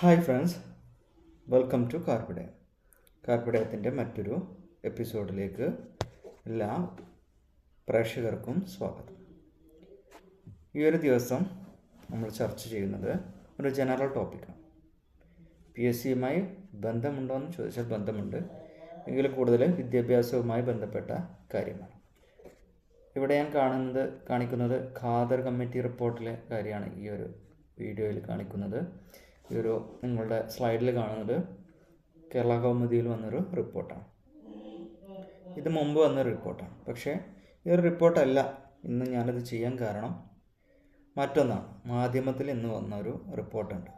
Hi friends, welcome to കാർപ്പിടയം. കാർപ്പിടയത്തിൻ്റെ മറ്റൊരു എപ്പിസോഡിലേക്ക് എല്ലാ പ്രേക്ഷകർക്കും സ്വാഗതം. ഈ ഒരു ദിവസം നമ്മൾ ചർച്ച ചെയ്യുന്നത് ഒരു ജനറൽ ടോപ്പിക്കാണ്. PSCയുമായി ബന്ധമുണ്ടോ എന്ന് ചോദിച്ചാൽ ബന്ധമുണ്ട്, എങ്കിലും കൂടുതൽ വിദ്യാഭ്യാസവുമായി ബന്ധപ്പെട്ട കാര്യമാണ്. ഇവിടെ ഞാൻ കാണിക്കുന്നത് ഖാദർ കമ്മിറ്റി റിപ്പോർട്ടിലെ കാര്യമാണ് ഈ ഒരു വീഡിയോയിൽ കാണിക്കുന്നത്. ഈ ഒരു നിങ്ങളുടെ സ്ലൈഡിൽ കാണുന്നത് കേരള കൗമുദിയിൽ വന്നൊരു റിപ്പോർട്ടാണ്. ഇത് മുമ്പ് വന്നൊരു റിപ്പോർട്ടാണ്. പക്ഷേ ഈ ഒരു റിപ്പോർട്ടല്ല ഇന്ന് ഞാനത് ചെയ്യാൻ കാരണം മറ്റൊന്നാണ്. മാധ്യമത്തിൽ ഇന്ന് വന്നൊരു റിപ്പോർട്ടുണ്ട്.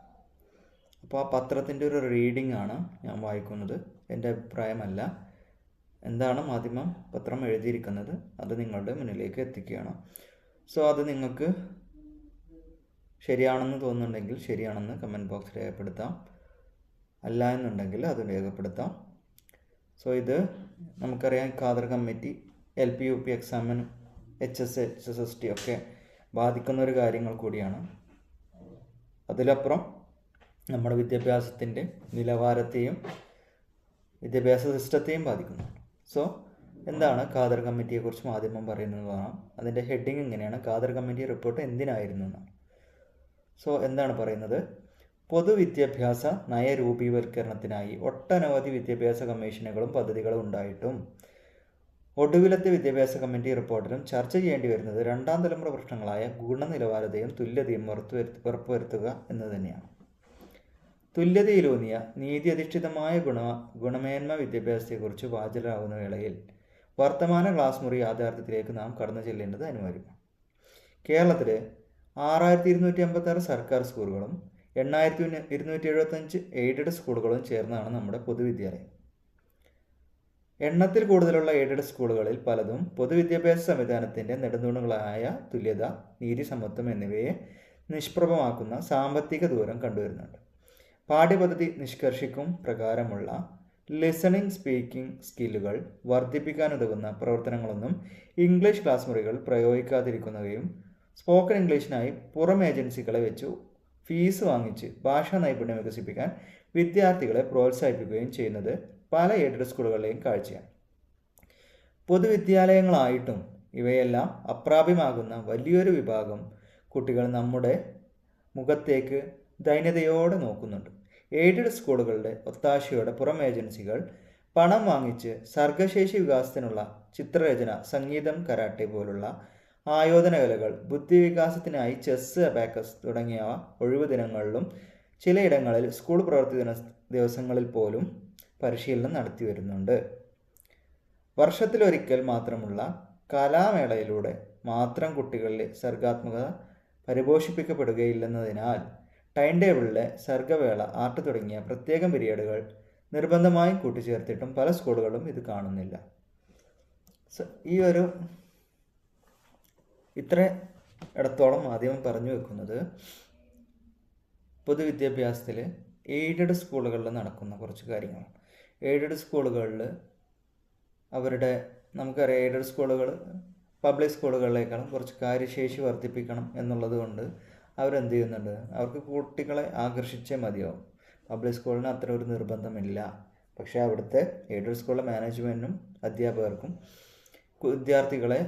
അപ്പോൾ ആ പത്രത്തിൻ്റെ ഒരു റീഡിംഗ് ആണ് ഞാൻ വായിക്കുന്നത്. എൻ്റെ അഭിപ്രായമല്ല. എന്താണ് മാധ്യമം പത്രം എഴുതിയിരിക്കുന്നത് അത് നിങ്ങളുടെ മുന്നിലേക്ക് എത്തിക്കുകയാണ്. സോ അത് നിങ്ങൾക്ക് ശരിയാണെന്ന് തോന്നുന്നുണ്ടെങ്കിൽ ശരിയാണെന്ന് കമൻറ്റ് ബോക്സിൽ രേഖപ്പെടുത്താം, അല്ല എന്നുണ്ടെങ്കിൽ അത് രേഖപ്പെടുത്താം. സോ ഇത് നമുക്കറിയാം, Khader committee LP UP എക്സാമിനും HSST ഒക്കെ ബാധിക്കുന്ന ഒരു കാര്യങ്ങൾ കൂടിയാണ്. അതിലപ്പുറം നമ്മുടെ വിദ്യാഭ്യാസത്തിൻ്റെ നിലവാരത്തെയും വിദ്യാഭ്യാസ സിസ്റ്റത്തെയും ബാധിക്കുന്നു. സോ എന്താണ് ഖാദർ കമ്മിറ്റിയെക്കുറിച്ച് മാധ്യമം പറയുന്നതാണ്. അതിൻ്റെ ഹെഡിങ് ഇങ്ങനെയാണ്: ഖാദർ കമ്മിറ്റി റിപ്പോർട്ട് എന്തിനായിരുന്നു എന്നാണ്. സോ എന്താണ് പറയുന്നത്? പൊതുവിദ്യാഭ്യാസ നയരൂപീകരണത്തിനായി ഒട്ടനവധി വിദ്യാഭ്യാസ കമ്മീഷനുകളും പദ്ധതികളും ഉണ്ടായിട്ടും ഒടുവിലത്തെ വിദ്യാഭ്യാസ കമ്മിറ്റി റിപ്പോർട്ടിലും ചർച്ച ചെയ്യേണ്ടി വരുന്നത് രണ്ടാം തലമുറ പ്രശ്നങ്ങളായ ഗുണനിലവാരതയും തുല്യതയും ഉറപ്പുവരുത്തുക എന്ന് തന്നെയാണ്. തുല്യതയിലൂന്നിയ നീതി അധിഷ്ഠിതമായ ഗുണമേന്മ വിദ്യാഭ്യാസത്തെക്കുറിച്ച് വാചാലരാകുന്ന വേളയിൽ വർത്തമാന ക്ലാസ് മുറി യാഥാർത്ഥ്യത്തിലേക്ക് നാം കടന്നു ചെല്ലേണ്ടത് അനിവാര്യമാണ്. കേരളത്തിൽ 6256 സർക്കാർ സ്കൂളുകളും 8275 എയ്ഡഡ് സ്കൂളുകളും ചേർന്നാണ് നമ്മുടെ പൊതുവിദ്യാലയം. എണ്ണത്തിൽ കൂടുതലുള്ള എയ്ഡഡ് സ്കൂളുകളിൽ പലതും പൊതുവിദ്യാഭ്യാസ സംവിധാനത്തിൻ്റെ നെടുന്തൂണുകളായ തുല്യത, നീതി, സമത്വം എന്നിവയെ നിഷ്പ്രഭമാക്കുന്ന സാമ്പത്തിക ദൂരം കണ്ടുവരുന്നുണ്ട്. പാഠ്യപദ്ധതി നിഷ്കർഷിക്കും പ്രകാരമുള്ള ലിസണിംഗ് സ്പീക്കിംഗ് സ്കില്ലുകൾ വർദ്ധിപ്പിക്കാനുതകുന്ന പ്രവർത്തനങ്ങളൊന്നും ഇംഗ്ലീഷ് ക്ലാസ് മുറികൾ പ്രയോഗിക്കാതിരിക്കുന്നവയും സ്പോക്കൺ ഇംഗ്ലീഷിനായി പുറം ഏജൻസികളെ വെച്ചു ഫീസ് വാങ്ങിച്ച് ഭാഷാ നൈപുണ്യം വികസിപ്പിക്കാൻ വിദ്യാർത്ഥികളെ പ്രോത്സാഹിപ്പിക്കുകയും ചെയ്യുന്നത് പല എയ്ഡഡ് സ്കൂളുകളിലെയും കാഴ്ചയാണ്. പൊതുവിദ്യാലയങ്ങളായിട്ടും ഇവയെല്ലാം അപ്രാപ്യമാകുന്ന വലിയൊരു വിഭാഗം കുട്ടികൾ നമ്മുടെ മുഖത്തേക്ക് ദൈന്യതയോടെ നോക്കുന്നുണ്ട്. എയ്ഡഡ് സ്കൂളുകളുടെ ഒത്താശയോടെ പുറം ഏജൻസികൾ പണം വാങ്ങിച്ച് സർഗശേഷി വികാസത്തിനുള്ള ചിത്രരചന, സംഗീതം, കരാട്ടെ പോലുള്ള ആയോധന കലകൾ, ബുദ്ധിവികാസത്തിനായി ചെസ്സ്, അബാക്കസ് തുടങ്ങിയവ ഒഴിവു ദിനങ്ങളിലും ചിലയിടങ്ങളിൽ സ്കൂൾ പ്രവൃത്തി ദിവസങ്ങളിൽ പോലും പരിശീലനം നടത്തി വരുന്നുണ്ട്. വർഷത്തിലൊരിക്കൽ മാത്രമുള്ള കലാമേളയിലൂടെ മാത്രം കുട്ടികളിലെ സർഗാത്മകത പരിപോഷിപ്പിക്കപ്പെടുകയില്ലെന്നതിനാൽ ടൈം ടേബിളിലെ സർഗവേള, ആർട്ട് തുടങ്ങിയ പ്രത്യേകം പീരിയഡുകൾ നിർബന്ധമായും കൂട്ടിച്ചേർത്തിട്ടും പല സ്കൂളുകളും ഇത് കാണുന്നില്ല. ഈ ഒരു ഇത്ര ഇടത്തോളം മാധ്യമം പറഞ്ഞു വെക്കുന്നത് പൊതുവിദ്യാഭ്യാസത്തിൽ എയ്ഡഡ് സ്കൂളുകളിൽ നടക്കുന്ന കുറച്ച് കാര്യങ്ങളാണ്. എയ്ഡഡ് സ്കൂളുകളിൽ നമുക്കറിയാം, എയ്ഡഡ് സ്കൂളുകൾ പബ്ലിക് സ്കൂളുകളിലേക്കാളും കുറച്ച് കാര്യശേഷി വർദ്ധിപ്പിക്കണം എന്നുള്ളത് കൊണ്ട് അവരെന്ത് ചെയ്യുന്നുണ്ട്, അവർക്ക് കുട്ടികളെ ആകർഷിച്ചേ മതിയാവും. പബ്ലിക് സ്കൂളിന് അത്ര ഒരു നിർബന്ധമില്ല. പക്ഷേ അവിടുത്തെ എയ്ഡഡ് സ്കൂളിലെ മാനേജ്മെൻറ്റിനും അധ്യാപകർക്കും വിദ്യാർത്ഥികളെ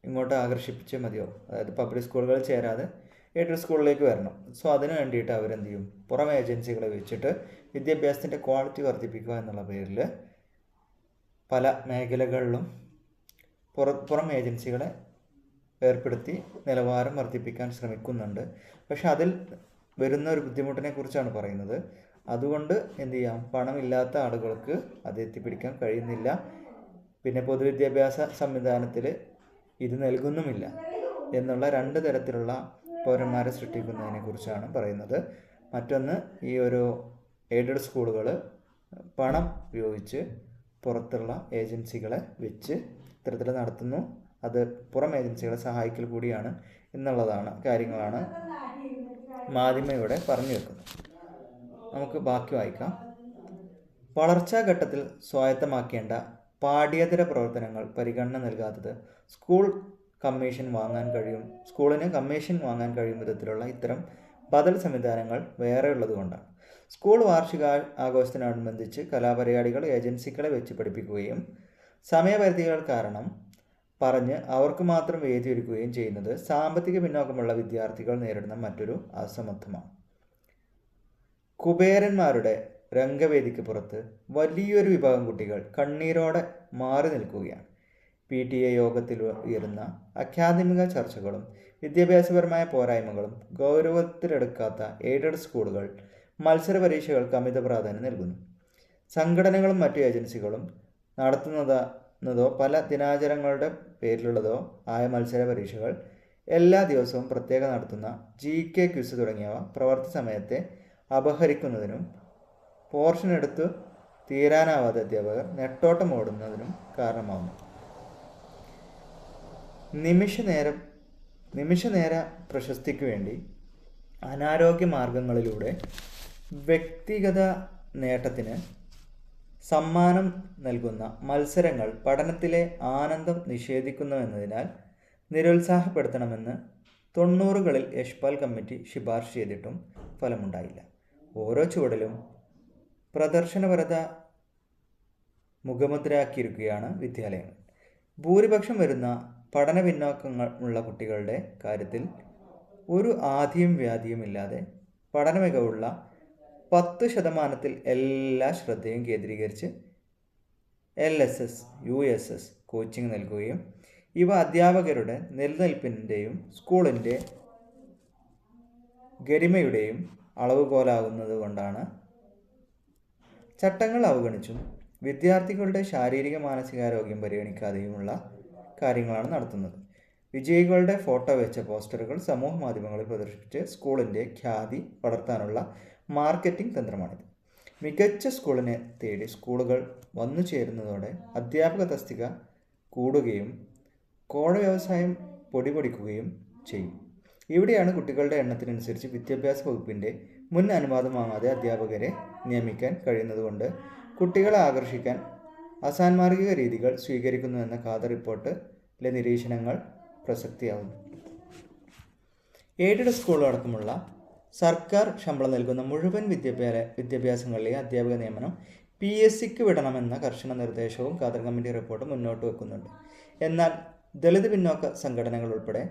ഇങ്ങോട്ട് ആകർഷിപ്പിച്ചേ മതിയാവും. അതായത് പബ്ലിക് സ്കൂളുകളിൽ ചേരാതെ എയ്ഡഡ് സ്കൂളിലേക്ക് വരണം. സോ അതിന് വേണ്ടിയിട്ട് അവരെന്ത് ചെയ്യും, പുറം ഏജൻസികളെ വെച്ചിട്ട് വിദ്യാഭ്യാസത്തിൻ്റെ ക്വാളിറ്റി വർദ്ധിപ്പിക്കുക എന്നുള്ള പേരിൽ പല മേഖലകളിലും പുറം ഏജൻസികളെ ഏർപ്പെടുത്തി നിലവാരം വർദ്ധിപ്പിക്കാൻ ശ്രമിക്കുന്നുണ്ട്. പക്ഷെ അതിൽ വരുന്ന ഒരു ബുദ്ധിമുട്ടിനെ കുറിച്ചാണ് പറയുന്നത്. അതുകൊണ്ട് എന്ത് ചെയ്യാം, പണമില്ലാത്ത ആളുകൾക്ക് അത് എത്തിപ്പിടിക്കാൻ കഴിയുന്നില്ല. പിന്നെ പൊതുവിദ്യാഭ്യാസ സംവിധാനത്തിൽ ഇത് നൽകുന്നുമില്ല എന്നുള്ള രണ്ട് തരത്തിലുള്ള പൗരന്മാരെ സൃഷ്ടിക്കുന്നതിനെ കുറിച്ചാണ് പറയുന്നത്. മറ്റൊന്ന്, ഈ ഒരു എയ്ഡഡ് സ്കൂളുകൾ പണം ഉപയോഗിച്ച് പുറത്തുള്ള ഏജൻസികളെ വെച്ച് ഇത്തരത്തിൽ നടത്തുന്നു. അത് പുറം ഏജൻസികളെ സഹായിക്കൽ കൂടിയാണ് എന്നുള്ളതാണ് കാര്യങ്ങളാണ് മാധ്യമം ഇവിടെ പറഞ്ഞു വെക്കുന്നത്. നമുക്ക് ബാക്കി വായിക്കാം. വളർച്ചാഘട്ടത്തിൽ സ്വായത്തമാക്കേണ്ട പാഠ്യേതര പ്രവർത്തനങ്ങൾ പരിഗണന നൽകാത്തത് സ്കൂളിന് കമ്മീഷൻ വാങ്ങാൻ കഴിയും വിധത്തിലുള്ള ഇത്തരം ബദൽ സംവിധാനങ്ങൾ വേറെ ഉള്ളതുകൊണ്ടാണ്. സ്കൂൾ വാർഷിക ആഘോഷത്തിനോടനുബന്ധിച്ച് കലാപരിപാടികൾ ഏജൻസികളെ വെച്ച് പഠിപ്പിക്കുകയും സമയപരിധികൾ കാരണം പറഞ്ഞ് അവർക്ക് മാത്രം വേദിയൊരുക്കുകയും ചെയ്യുന്നത് സാമ്പത്തിക പിന്നോക്കമുള്ള വിദ്യാർത്ഥികൾ നേരിടുന്ന മറ്റൊരു അസമത്വമാണ്. കുബേരന്മാരുടെ രംഗവേദിക്ക് പുറത്ത് വലിയൊരു വിഭാഗം കുട്ടികൾ കണ്ണീരോടെ മാറി നിൽക്കുകയാണ്. PTA യോഗത്തിൽ ഉയരുന്ന അക്കാദമിക ചർച്ചകളും വിദ്യാഭ്യാസപരമായ പോരായ്മകളും ഗൗരവത്തിലെടുക്കാത്ത എയ്ഡഡ് സ്കൂളുകൾ മത്സര പരീക്ഷകൾക്ക് അമിത പ്രാധാന്യം നൽകുന്നു. സംഘടനകളും മറ്റു ഏജൻസികളും നടത്തുന്നതോ പല ദിനാചരണങ്ങളുടെ പേരിലുള്ളതോ ആയ മത്സര പരീക്ഷകൾ, എല്ലാ ദിവസവും പ്രത്യേകം നടത്തുന്ന GK ക്വിസ് തുടങ്ങിയവ പ്രവൃത്തി സമയത്തെ അപഹരിക്കുന്നതിനും പോർഷൻ എടുത്ത് തീരാനാവാതെ അധ്യാപകർ നെട്ടോട്ടം ഓടുന്നതിനും കാരണമാകുന്നു. നിമിഷനേര പ്രശസ്തിക്ക് വേണ്ടി അനാരോഗ്യ മാർഗങ്ങളിലൂടെ വ്യക്തിഗത നേട്ടത്തിന് സമ്മാനം നൽകുന്ന മത്സരങ്ങൾ പഠനത്തിലെ ആനന്ദം നിഷേധിക്കുന്നുവെന്നതിനാൽ നിരുത്സാഹപ്പെടുത്തണമെന്ന് 90കളിൽ യശ്പാൽ കമ്മിറ്റി ശുപാർശ ചെയ്തിട്ടും ഫലമുണ്ടായില്ല. ഓരോ ചുവടിലും പ്രദർശനപരത മുഖമുദ്രയാക്കിയിരിക്കുകയാണ് വിദ്യാലയങ്ങൾ. ഭൂരിപക്ഷം വരുന്ന പഠന പിന്നോക്കമുള്ള കുട്ടികളുടെ കാര്യത്തിൽ ഒരു ആധിയും വ്യാധിയും ഇല്ലാതെ പഠന മികവുള്ള 10% എല്ലാ ശ്രദ്ധയും കേന്ദ്രീകരിച്ച് LSS, USS കോച്ചിങ് നൽകുകയും ഇവ അധ്യാപകരുടെ നിലനിൽപ്പിൻ്റെയും സ്കൂളിൻ്റെ ഗരിമയുടെയും അളവുകോലാകുന്നത് കൊണ്ടാണ് ചട്ടങ്ങൾ അവഗണിച്ചും വിദ്യാർത്ഥികളുടെ ശാരീരിക മാനസികാരോഗ്യം പരിഗണിക്കാതെയുമുള്ള കാര്യങ്ങളാണ് നടത്തുന്നത്. വിജയികളുടെ ഫോട്ടോ വെച്ച പോസ്റ്ററുകൾ സമൂഹ മാധ്യമങ്ങളിൽ പ്രദർശിപ്പിച്ച് സ്കൂളിൻ്റെ ഖ്യാതി വളർത്താനുള്ള മാർക്കറ്റിംഗ് തന്ത്രമാണിത്. മികച്ച സ്കൂളിനെ തേടി സ്കൂളുകൾ വന്നു ചേരുന്നതോടെ അധ്യാപക തസ്തിക കൂടുകയും കോഴ വ്യവസായം പൊടിപൊടിക്കുകയും ചെയ്യും. ഇവിടെയാണ് കുട്ടികളുടെ എണ്ണത്തിനനുസരിച്ച് വിദ്യാഭ്യാസ വകുപ്പിൻ്റെ മുൻ അനുവാദം വാങ്ങാതെ അധ്യാപകരെ നിയമിക്കാൻ കഴിയുന്നതുകൊണ്ട് കുട്ടികളെ ആകർഷിക്കാൻ അസാൻമാർഗിക രീതികൾ സ്വീകരിക്കുന്നുവെന്ന ഖാദർ റിപ്പോർട്ടിലെ നിരീക്ഷണങ്ങൾ പ്രസക്തിയാവുന്നു. എയ്ഡഡ് സ്കൂളടക്കമുള്ള സർക്കാർ ശമ്പളം നൽകുന്ന മുഴുവൻ വിദ്യാഭ്യാസങ്ങളിലെ അധ്യാപക നിയമനം PSCക്ക് വിടണമെന്ന കർശന നിർദ്ദേശവും ഖാദർ കമ്മിറ്റി റിപ്പോർട്ട് മുന്നോട്ട് വെക്കുന്നുണ്ട്. എന്നാൽ ദളിത് പിന്നോക്ക സംഘടനകൾ ഉൾപ്പെടെ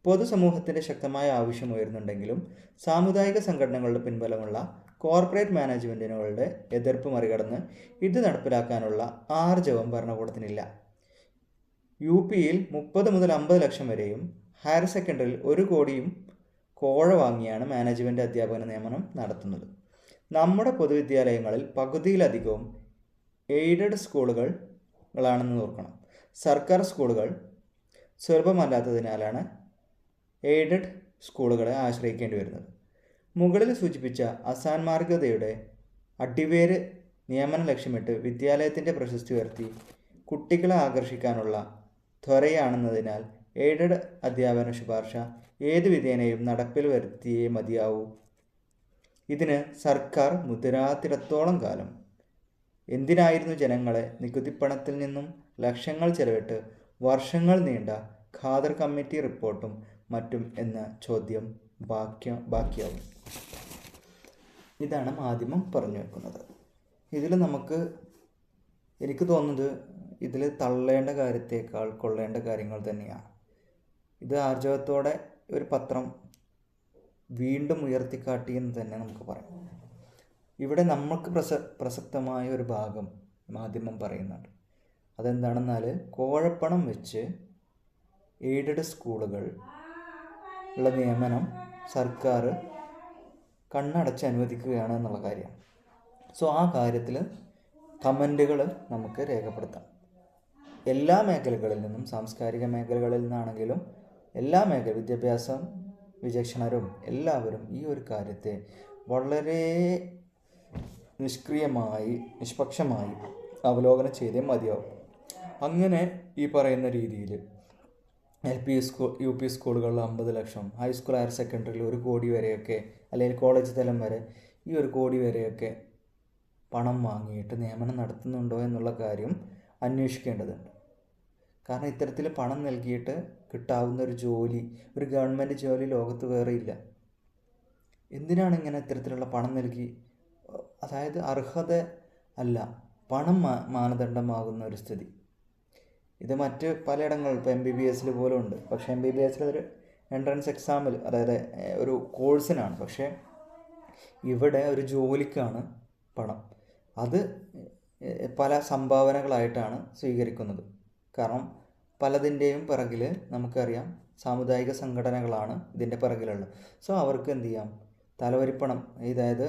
പൊതുസമൂഹത്തിൻ്റെ ശക്തമായ ആവശ്യം ഉയരുന്നുണ്ടെങ്കിലും സാമുദായിക സംഘടനകളുടെ പിൻബലമുള്ള കോർപ്പറേറ്റ് മാനേജ്മെൻറ്റുകളുടെ എതിർപ്പ് മറികടന്ന് ഇത് നടപ്പിലാക്കാനുള്ള ആർജവം ഭരണകൂടത്തിനില്ല. UPയിൽ 30 മുതൽ 50 ലക്ഷം വരെയും ഹയർ സെക്കൻഡറിയിൽ 1 കോടിയും കോഴ വാങ്ങിയാണ് മാനേജ്മെൻറ്റ് അധ്യാപന നിയമനം നടത്തുന്നത്. നമ്മുടെ പൊതുവിദ്യാലയങ്ങളിൽ പകുതിയിലധികവും എയ്ഡഡ് സ്കൂളുകളാണെന്ന് ഓർക്കണം. സർക്കാർ സ്കൂളുകൾ സുലഭമല്ലാത്തതിനാലാണ് എയ്ഡഡ് സ്കൂളുകളെ ആശ്രയിക്കേണ്ടി വരുന്നത്. മുകളിൽ സൂചിപ്പിച്ച അസാൻമാർഗതയുടെ അടിവേര് നിയമനം ലക്ഷ്യമിട്ട് വിദ്യാലയത്തിൻ്റെ പ്രശസ്തി ഉയർത്തി കുട്ടികളെ ആകർഷിക്കാനുള്ള ത്വരയാണെന്നതിനാൽ എയ്ഡഡ് അധ്യാപന ശുപാർശ ഏതു വിധേനയും നടപ്പിൽ വരുത്തിയേ മതിയാവൂ. ഇതിന് സർക്കാർ മുതിരാത്തിടത്തോളം കാലം എന്തിനായിരുന്നു ജനങ്ങളെ നികുതിപ്പണത്തിൽ നിന്നും ലക്ഷങ്ങൾ ചെലവിട്ട് വർഷങ്ങൾ നീണ്ട ഖാദർ കമ്മിറ്റി റിപ്പോർട്ടും മറ്റും എന്ന ചോദ്യം ബാക്കിയാവും. ഇതാണ് മാധ്യമം പറഞ്ഞു വെക്കുന്നത്. ഇതിൽ എനിക്ക് തോന്നുന്നത് ഇതിൽ തള്ളേണ്ട കാര്യത്തേക്കാൾ കൊള്ളേണ്ട കാര്യങ്ങൾ തന്നെയാണ്. ഇത് ആർജവത്തോടെ ഒരു പത്രം വീണ്ടും ഉയർത്തിക്കാട്ടിയെന്ന് തന്നെ നമുക്ക് പറയാം. ഇവിടെ നമുക്ക് പ്രസക്തമായ ഒരു ഭാഗം മാധ്യമം പറയുന്നുണ്ട്. അതെന്താണെന്നാൽ കോഴപ്പണം വെച്ച് എയ്ഡഡ് സ്കൂളുകൾ ഉള്ള നിയമനം സർക്കാർ കണ്ണടച്ച് അനുവദിക്കുകയാണ് എന്നുള്ള കാര്യമാണ്. ആ കാര്യത്തിൽ കമൻറ്റുകൾ നമുക്ക് രേഖപ്പെടുത്താം. എല്ലാ മേഖലകളിൽ നിന്നും, സാംസ്കാരിക മേഖലകളിൽ നിന്നാണെങ്കിലും എല്ലാ വിദ്യാഭ്യാസം വിചക്ഷണരും എല്ലാവരും ഈ ഒരു കാര്യത്തെ വളരെ നിഷ്പക്ഷമായി അവലോകനം ചെയ്തേ മതിയാവും. അങ്ങനെ ഈ പറയുന്ന രീതിയിൽ UP സ്കൂളുകളിൽ 50 ലക്ഷം, ഹൈസ്കൂൾ ഹയർ സെക്കൻഡറിയിൽ 1 കോടി വരെയൊക്കെ, അല്ലെങ്കിൽ കോളേജ് തലം വരെ ഈ 1 കോടി വരെയൊക്കെ പണം വാങ്ങിയിട്ട് നിയമനം നടത്തുന്നുണ്ടോ എന്നുള്ള കാര്യം അന്വേഷിക്കേണ്ടതുണ്ട്. കാരണം ഇത്തരത്തിൽ പണം നൽകിയിട്ട് കിട്ടാവുന്ന ഒരു ജോലി, ഒരു ഗവൺമെൻറ് ജോലി ലോകത്ത് വേറെ ഇല്ല. എന്തിനാണ് ഇങ്ങനെ ഇത്തരത്തിലുള്ള പണം നൽകി അതായത് അർഹത അല്ല, പണം മാനദണ്ഡമാകുന്ന ഒരു സ്ഥിതി. ഇത് മറ്റ് പലയിടങ്ങളിൽ ഇപ്പോൾ MBBS പോലും ഉണ്ട്. പക്ഷേ MBBS ഒരു എൻട്രൻസ് എക്സാമിൽ, അതായത് ഒരു കോഴ്സിനാണ്. പക്ഷേ ഇവിടെ ഒരു ജോലിക്കാണ് പണം. അത് പല സംഭാവനകളായിട്ടാണ് സ്വീകരിക്കുന്നത്. കാരണം പലതിൻ്റെയും പിറകിൽ നമുക്കറിയാം സാമുദായിക സംഘടനകളാണ് ഇതിൻ്റെ പിറകിലുള്ളത്. സോ അവർക്ക് എന്ത് ചെയ്യാം, തലവരിപ്പണം, അതായത്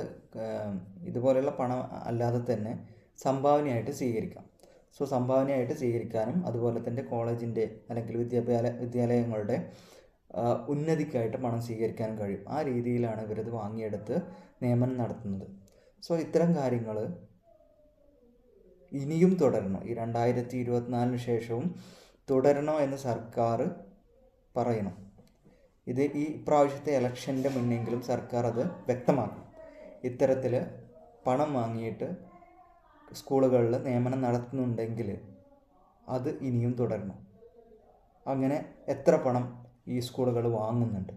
ഇതുപോലെയുള്ള പണം അല്ലാതെ തന്നെ സംഭാവനയായിട്ട് സ്വീകരിക്കാം. സോ സംഭാവനയായിട്ട് സ്വീകരിക്കാനും അതുപോലെ തന്നെ കോളേജിൻ്റെ അല്ലെങ്കിൽ വിദ്യാലയങ്ങളുടെ ഉന്നതിക്കായിട്ട് പണം സ്വീകരിക്കാനും കഴിയും. ആ രീതിയിലാണ് ഇവരത് വാങ്ങിയെടുത്ത് നിയമനം നടത്തുന്നത്. സോ ഇത്തരം കാര്യങ്ങൾ ഇനിയും തുടരണോ, ഈ 2024 ശേഷവും തുടരണോ എന്ന് സർക്കാർ പറയണം. ഇത് ഈ പ്രാവശ്യത്തെ ഇലക്ഷൻ്റെ മുന്നെങ്കിലും സർക്കാർ അത് വ്യക്തമാക്കണം. ഇത്തരത്തിൽ പണം വാങ്ങിയിട്ട് സ്കൂളുകളിൽ നിയമനം നടത്തുന്നുണ്ടെങ്കിൽ അത് ഇനിയും തുടരണം. അങ്ങനെ എത്ര പണം ഈ സ്കൂളുകൾ വാങ്ങുന്നുണ്ട്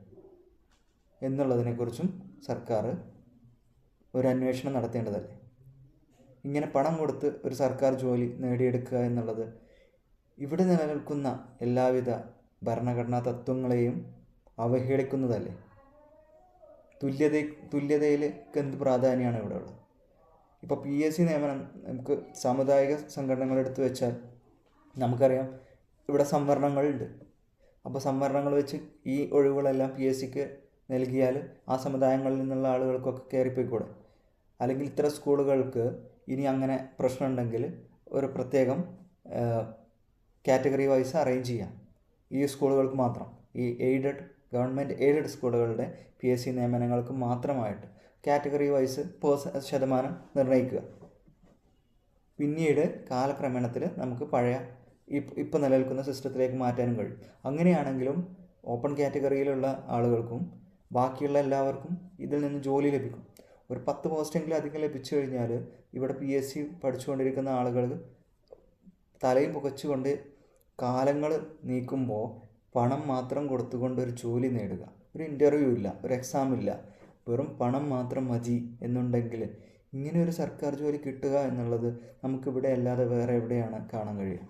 എന്നുള്ളതിനെക്കുറിച്ചും സർക്കാർ ഒരു അന്വേഷണം നടത്തേണ്ടതല്ലേ. ഇങ്ങനെ പണം കൊടുത്ത് ഒരു സർക്കാർ ജോലി നേടിയെടുക്കുക എന്നുള്ളത് ഇവിടെ നിലനിൽക്കുന്ന എല്ലാവിധ ഭരണഘടനാ തത്വങ്ങളെയും അവഹേളിക്കുന്നതല്ലേ. തുല്യതയിലേക്ക് എന്ത് പ്രാധാന്യമാണ് ഇവിടെ ഉള്ളത്? ഇപ്പോൾ PSC നിയമനം നമുക്ക് സാമുദായിക സംഘടനകൾ എടുത്തു വെച്ചാൽ നമുക്കറിയാം ഇവിടെ സംവരണങ്ങളുണ്ട്. അപ്പോൾ സംവരണങ്ങൾ വെച്ച് ഈ ഒഴിവുകളെല്ലാം PSCക്ക് നൽകിയാൽ ആ സമുദായങ്ങളിൽ നിന്നുള്ള ആളുകൾക്കൊക്കെ കയറിപ്പോയിക്കൂടെ? അല്ലെങ്കിൽ ഇത്തരം സ്കൂളുകൾക്ക് ഇനി അങ്ങനെ പ്രശ്നമുണ്ടെങ്കിൽ ഒരു പ്രത്യേകം കാറ്റഗറി വൈസ് അറേഞ്ച് ചെയ്യാം. ഈ സ്കൂളുകൾക്ക് മാത്രം, ഈ ഗവൺമെൻറ് എയ്ഡഡ് സ്കൂളുകളുടെ PSC നിയമനങ്ങൾക്ക് മാത്രമായിട്ട് കാറ്റഗറി വൈസ് ശതമാനം നിർണ്ണയിക്കുക. പിന്നീട് കാലക്രമേണത്തിൽ നമുക്ക് പഴയ ഇപ്പോൾ നിലനിൽക്കുന്ന സിസ്റ്റത്തിലേക്ക് മാറ്റാനും കഴിയും. അങ്ങനെയാണെങ്കിലും ഓപ്പൺ കാറ്റഗറിയിലുള്ള ആളുകൾക്കും ബാക്കിയുള്ള എല്ലാവർക്കും ഇതിൽ നിന്ന് ജോലി ലഭിക്കും. ഒരു 10 പോസ്റ്റെങ്കിലും അധികം ലഭിച്ചു കഴിഞ്ഞാൽ ഇവിടെ PSC പഠിച്ചുകൊണ്ടിരിക്കുന്ന ആളുകൾ തലയും പുകച്ചുകൊണ്ട് കാലങ്ങൾ നീക്കുമ്പോൾ പണം മാത്രം കൊടുത്തുകൊണ്ട് ഒരു ജോലി നേടുക, ഒരു ഇൻ്റർവ്യൂ ഇല്ല, ഒരു എക്സാം ഇല്ല, വെറും പണം മാത്രം മതി എന്നുണ്ടെങ്കിൽ ഇങ്ങനെ ഒരു സർക്കാർ ജോലി കിട്ടുക എന്നുള്ളത് നമുക്കിവിടെ അല്ലാതെ വേറെ എവിടെയാണ് കാണാൻ കഴിയുക?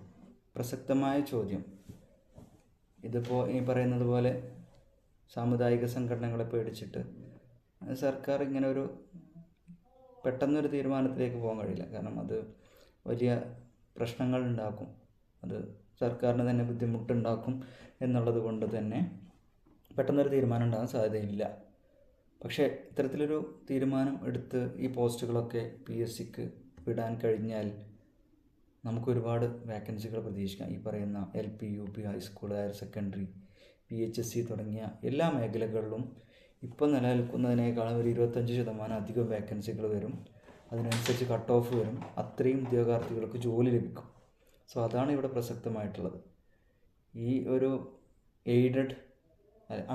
പ്രസക്തമായ ചോദ്യം. ഇതിപ്പോൾ ഈ പറയുന്നത് പോലെ സാമുദായിക സംഘടനകളെ പേടിച്ചിട്ട് സർക്കാർ ഇങ്ങനെ ഒരു പെട്ടെന്നൊരു തീരുമാനത്തിലേക്ക് പോകാൻ കഴിയില്ല. കാരണം അത് വലിയ പ്രശ്നങ്ങൾ ഉണ്ടാക്കും, അത് സർക്കാരിന് തന്നെ ബുദ്ധിമുട്ടുണ്ടാക്കും എന്നുള്ളത് കൊണ്ട് തന്നെ പെട്ടെന്നൊരു തീരുമാനം ഉണ്ടാകാൻ സാധ്യതയില്ല. പക്ഷേ ഇത്തരത്തിലൊരു തീരുമാനം എടുത്ത് ഈ പോസ്റ്റുകളൊക്കെ PSCക്ക് വിടാൻ കഴിഞ്ഞാൽ നമുക്കൊരുപാട് വേക്കൻസികൾ പ്രതീക്ഷിക്കാം. ഈ പറയുന്ന LP, UP, high school, higher secondary, PHSC തുടങ്ങിയ എല്ലാ മേഖലകളിലും ഇപ്പോൾ നിലനിൽക്കുന്നതിനേക്കാളും ഒരു 25% അധികം വേക്കൻസികൾ വരും. അതിനനുസരിച്ച് കട്ട് ഓഫ് വരും. അത്രയും ഉദ്യോഗാർത്ഥികൾക്ക് ജോലി ലഭിക്കും. സോ അതാണ് ഇവിടെ പ്രസക്തമായിട്ടുള്ളത്. ഈ ഒരു എയ്ഡഡ്,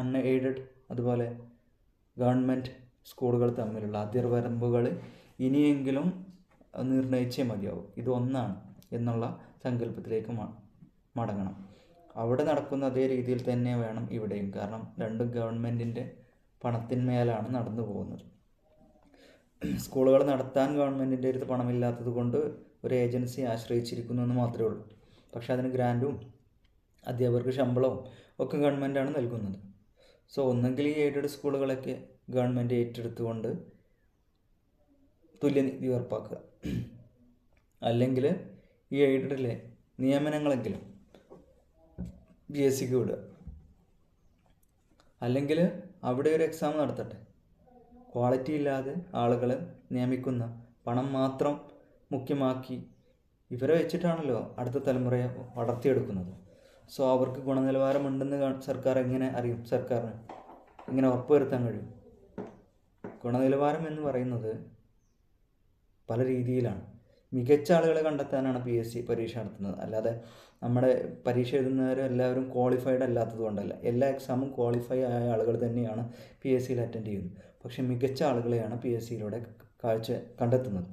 അൺഎയ്ഡഡ് അതുപോലെ ഗവൺമെൻറ് സ്കൂളുകൾ തമ്മിലുള്ള അതിർവരമ്പുകൾ ഇനിയെങ്കിലും നിർണ്ണയിച്ചേ മതിയാവും. ഇതൊന്നാണ് എന്നുള്ള സങ്കല്പത്തിലേക്ക് മടങ്ങണം. അവിടെ നടക്കുന്ന അതേ രീതിയിൽ തന്നെ വേണം ഇവിടെയും. കാരണം രണ്ടും ഗവൺമെൻറ്റിൻ്റെ പണത്തിന്മേലാണ് നടന്നു പോകുന്നത്. സ്കൂളുകൾ നടത്താൻ ഗവൺമെൻറ്റിൻ്റെ അടുത്ത് പണമില്ലാത്തത് കൊണ്ട് ഒരു ഏജൻസി ആശ്രയിച്ചിരിക്കുന്നു എന്ന് മാത്രമേ ഉള്ളൂ. പക്ഷെ അതിന് ഗ്രാൻറ്റും അധ്യാപകർക്ക് ശമ്പളവും ഒക്കെ ഗവൺമെൻറ്റാണ് നൽകുന്നത്. സോ ഒന്നെങ്കിൽ ഈ എയ്ഡഡ് സ്കൂളുകളൊക്കെ ഗവൺമെൻറ് ഏറ്റെടുത്തുകൊണ്ട് തുല്യനീതി ഉറപ്പാക്കുക, അല്ലെങ്കിൽ ഈ എയ്ഡഡിലെ നിയമനങ്ങളെങ്കിലും PSCക്ക് വിടുക, അല്ലെങ്കിൽ അവിടെ ഒരു എക്സാം നടത്തട്ടെ. ക്വാളിറ്റി ഇല്ലാതെ ആളുകൾ നിയമിക്കുന്ന പണം മാത്രം മുഖ്യമാക്കി ഇവരെ വെച്ചിട്ടാണല്ലോ അടുത്ത തലമുറയെ വളർത്തിയെടുക്കുന്നത്. സോ അവർക്ക് ഗുണനിലവാരമുണ്ടെന്ന് സർക്കാർ എങ്ങനെ അറിയും? സർക്കാരിന് ഇങ്ങനെ ഉറപ്പുവരുത്താൻ കഴിയും? ഗുണനിലവാരം എന്ന് പറയുന്നത് പല രീതിയിലാണ്. മികച്ച ആളുകളെ കണ്ടെത്താനാണ് PSC പരീക്ഷ നടത്തുന്നത്. അല്ലാതെ നമ്മുടെ പരീക്ഷ എഴുതുന്നവരെല്ലാവരും ക്വാളിഫൈഡ് അല്ലാത്തത് കൊണ്ടല്ല. എല്ലാ എക്സാമും ക്വാളിഫൈ ആയ ആളുകൾ തന്നെയാണ് PSCയിൽ അറ്റൻഡ് ചെയ്യുന്നത്. പക്ഷേ മികച്ച ആളുകളെയാണ് PSCയിലൂടെ കണ്ടെത്തുന്നത്.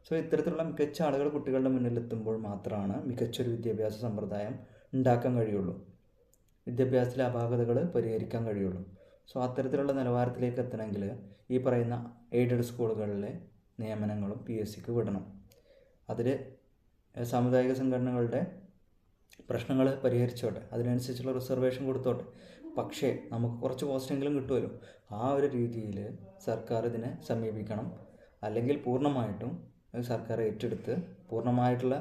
സോ ഇത്തരത്തിലുള്ള മികച്ച ആളുകൾ കുട്ടികളുടെ മുന്നിലെത്തുമ്പോൾ മാത്രമാണ് മികച്ചൊരു വിദ്യാഭ്യാസ സമ്പ്രദായം ഉണ്ടാക്കാൻ കഴിയുള്ളൂ, വിദ്യാഭ്യാസത്തിലെ അപാകതകൾ പരിഹരിക്കാൻ കഴിയുള്ളൂ. സോ അത്തരത്തിലുള്ള നിലവാരത്തിലേക്ക് എത്തണമെങ്കിൽ ഈ പറയുന്ന എയ്ഡഡ് സ്കൂളുകളിലെ നിയമനങ്ങളും PSCക്ക് വിടണം. അതിൽ സാമുദായിക സംഘടനകളുടെ പ്രശ്നങ്ങൾ പരിഹരിച്ചോട്ടെ, അതിനനുസരിച്ചുള്ള റിസർവേഷൻ കൊടുത്തോട്ടെ. പക്ഷേ നമുക്ക് കുറച്ച് പോസ്റ്റെങ്കിലും കിട്ടുമല്ലോ. ആ ഒരു രീതിയിൽ സർക്കാർ ഇതിനെ സമീപിക്കണം. അല്ലെങ്കിൽ പൂർണ്ണമായിട്ടും സർക്കാർ ഏറ്റെടുത്ത് പൂർണ്ണമായിട്ടുള്ള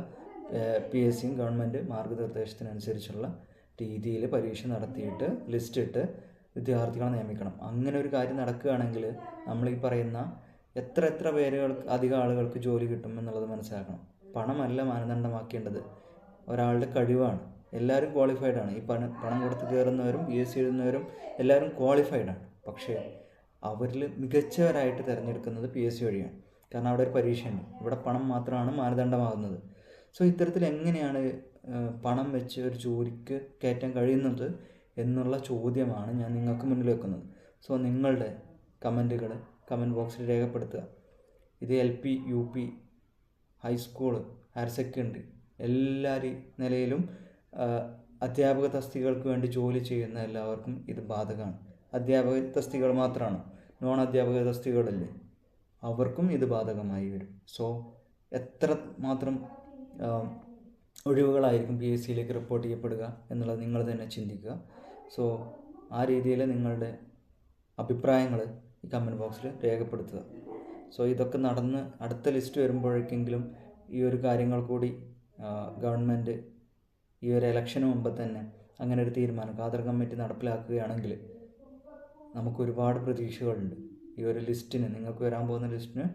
PSCയും ഗവൺമെൻറ് മാർഗ്ഗനിർദ്ദേശത്തിനനുസരിച്ചുള്ള രീതിയിൽ പരീക്ഷ നടത്തിയിട്ട് ലിസ്റ്റ് ഇട്ട് വിദ്യാർത്ഥികളെ നിയമിക്കണം. അങ്ങനെ ഒരു കാര്യം നടക്കുകയാണെങ്കിൽ നമ്മൾ ഈ പറയുന്ന എത്ര പേരുകൾക്ക് അധികം ആളുകൾക്ക് ജോലി കിട്ടും എന്നുള്ളത് മനസ്സിലാക്കണം. പണമല്ല മാനദണ്ഡമാക്കേണ്ടത്, ഒരാളുടെ കഴിവാണ്. എല്ലാവരും ക്വാളിഫൈഡാണ്. ഈ പണം കൊടുത്ത് കയറുന്നവരും PSC എഴുതുന്നവരും എല്ലാവരും ക്വാളിഫൈഡാണ്. പക്ഷേ അവരിൽ മികച്ചവരായിട്ട് തിരഞ്ഞെടുക്കുന്നത് PSC വഴിയാണ്. കാരണം അവിടെ ഒരു പരീക്ഷയുണ്ട്. ഇവിടെ പണം മാത്രമാണ് മാനദണ്ഡമാകുന്നത്. സോ ഇത്തരത്തിൽ എങ്ങനെയാണ് പണം വെച്ച് ഒരു ജോലിക്ക് കയറ്റാൻ കഴിയുന്നത് എന്നുള്ള ചോദ്യമാണ് ഞാൻ നിങ്ങൾക്ക് മുന്നിൽ വെക്കുന്നത്. സോ നിങ്ങളുടെ കമൻറ്റുകൾ കമൻറ്റ് ബോക്സിൽ രേഖപ്പെടുത്തുക. ഇത് LP, UP, high school, higher secondary എല്ലാ നിലയിലും അധ്യാപക തസ്തികകൾക്ക് വേണ്ടി ജോലി ചെയ്യുന്ന എല്ലാവർക്കും ഇത് ബാധകമാണ്. അധ്യാപക തസ്തികകൾ മാത്രമാണ്, നോൺ അധ്യാപക തസ്തികകളില്ലേ, അവർക്കും ഇത് ബാധകമായി വരും. സോ എത്ര മാത്രം ഒഴിവുകളായിരിക്കും PSCയിലേക്ക് റിപ്പോർട്ട് ചെയ്യപ്പെടുക എന്നുള്ളത് നിങ്ങൾ തന്നെ ചിന്തിക്കുക. സോ ആ രീതിയിൽ നിങ്ങളുടെ അഭിപ്രായങ്ങൾ ഈ കമൻറ്റ് ബോക്സിൽ രേഖപ്പെടുത്തുക. സോ ഇതൊക്കെ നടന്ന് അടുത്ത ലിസ്റ്റ് വരുമ്പോഴേക്കെങ്കിലും ഈ ഒരു കാര്യങ്ങൾ കൂടി ഗവൺമെൻറ് ഈ ഒരു ഇലക്ഷന് മുമ്പ് തന്നെ അങ്ങനെ ഒരു തീരുമാനം ഖാദർ കമ്മിറ്റി നടപ്പിലാക്കുകയാണെങ്കിൽ നമുക്കൊരുപാട് പ്രതീക്ഷകളുണ്ട്. ഈ ഒരു ലിസ്റ്റിന്, നിങ്ങൾക്ക് വരാൻ പോകുന്ന ലിസ്റ്റിന്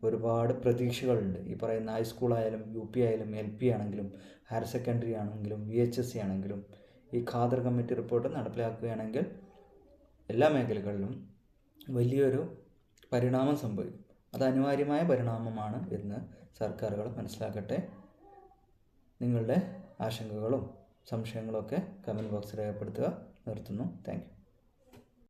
ഒരുപാട് പ്രതീക്ഷകളുണ്ട്. ഈ പറയുന്ന ഹൈസ്കൂളായാലും UP ആയാലും LP ആണെങ്കിലും ഹയർ സെക്കൻഡറി ആണെങ്കിലും VHSC ആണെങ്കിലും ഈ ഖാദർ കമ്മിറ്റി റിപ്പോർട്ട് നടപ്പിലാക്കുകയാണെങ്കിൽ എല്ലാ മേഖലകളിലും വലിയൊരു പരിണാമം സംഭവിക്കും. അത് അനിവാര്യമായ പരിണാമമാണ് എന്ന് സർക്കാരുകൾ മനസ്സിലാക്കട്ടെ. നിങ്ങളുടെ ആശങ്കകളും സംശയങ്ങളും ഒക്കെ കമൻറ്റ് ബോക്സിൽ രേഖപ്പെടുത്തുക. നിർത്തുന്നു. Thank you.